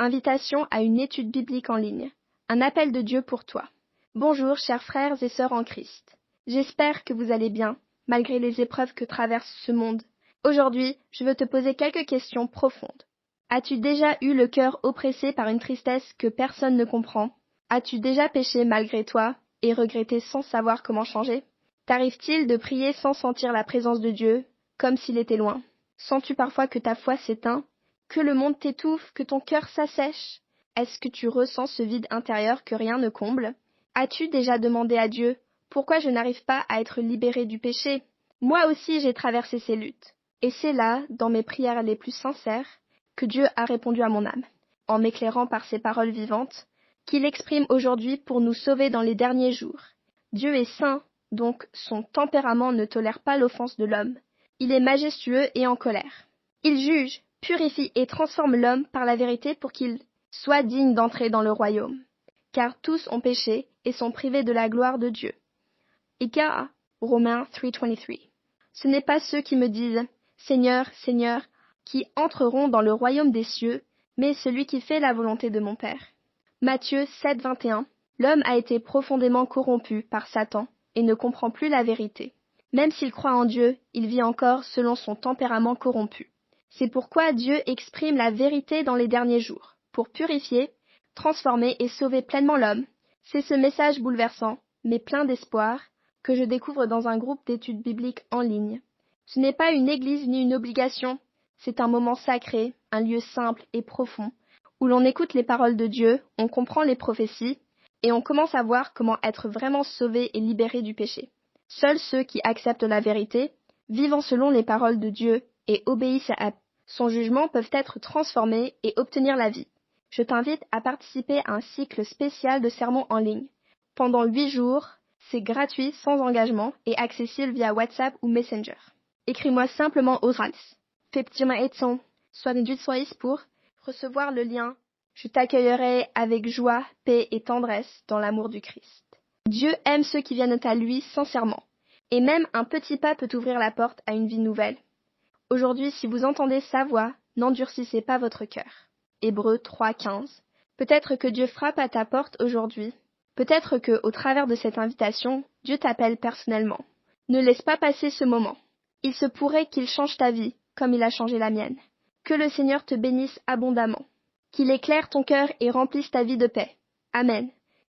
Invitation à une étude biblique en ligne. Un appel de Dieu pour toi. Bonjour, chers frères et sœurs en Christ. J'espère que vous allez bien, malgré les épreuves que traverse ce monde. Aujourd'hui, je veux te poser quelques questions profondes. As-tu déjà eu le cœur oppressé par une tristesse que personne ne comprend? As-tu déjà péché malgré toi et regretté sans savoir comment changer? T'arrive-t-il de prier sans sentir la présence de Dieu, comme s'il était loin? Sens-tu parfois que ta foi s'éteint, que le monde t'étouffe, que ton cœur s'assèche? Est-ce que tu ressens ce vide intérieur que rien ne comble? As-tu déjà demandé à Dieu « Pourquoi je n'arrive pas à être libéré du péché ?» Moi aussi j'ai traversé ces luttes. Et c'est là, dans mes prières les plus sincères, que Dieu a répondu à mon âme, en m'éclairant par ses paroles vivantes, qu'il exprime aujourd'hui pour nous sauver dans les derniers jours. Dieu est saint, donc son tempérament ne tolère pas l'offense de l'homme. Il est majestueux et en colère. Il juge, purifie et transforme l'homme par la vérité pour qu'il soit digne d'entrer dans le royaume. Car tous ont péché et sont privés de la gloire de Dieu. Ika, Romains 3:23. Ce n'est pas ceux qui me disent « Seigneur, Seigneur » qui entreront dans le royaume des cieux, mais celui qui fait la volonté de mon Père. Matthieu 7:21. L'homme a été profondément corrompu par Satan et ne comprend plus la vérité. Même s'il croit en Dieu, il vit encore selon son tempérament corrompu. C'est pourquoi Dieu exprime la vérité dans les derniers jours, pour purifier, transformer et sauver pleinement l'homme. C'est ce message bouleversant, mais plein d'espoir, que je découvre dans un groupe d'études bibliques en ligne. Ce n'est pas une église ni une obligation, c'est un moment sacré, un lieu simple et profond, où l'on écoute les paroles de Dieu, on comprend les prophéties, et on commence à voir comment être vraiment sauvé et libéré du péché. Seuls ceux qui acceptent la vérité, vivant selon les paroles de Dieu et obéissent à son jugement peuvent être transformés et obtenir la vie. Je t'invite à participer à un cycle spécial de sermons en ligne. Pendant 8 jours, c'est gratuit, sans engagement et accessible via WhatsApp ou Messenger. Écris-moi simplement Orals. pour recevoir le lien. Je t'accueillerai avec joie, paix et tendresse dans l'amour du Christ. Dieu aime ceux qui viennent à lui sincèrement. Et même un petit pas peut ouvrir la porte à une vie nouvelle. Aujourd'hui, si vous entendez sa voix, n'endurcissez pas votre cœur. Hébreux 3:15. Peut-être que Dieu frappe à ta porte aujourd'hui. Peut-être que, au travers de cette invitation, Dieu t'appelle personnellement. Ne laisse pas passer ce moment. Il se pourrait qu'il change ta vie, comme il a changé la mienne. Que le Seigneur te bénisse abondamment. Qu'il éclaire ton cœur et remplisse ta vie de paix. Amen.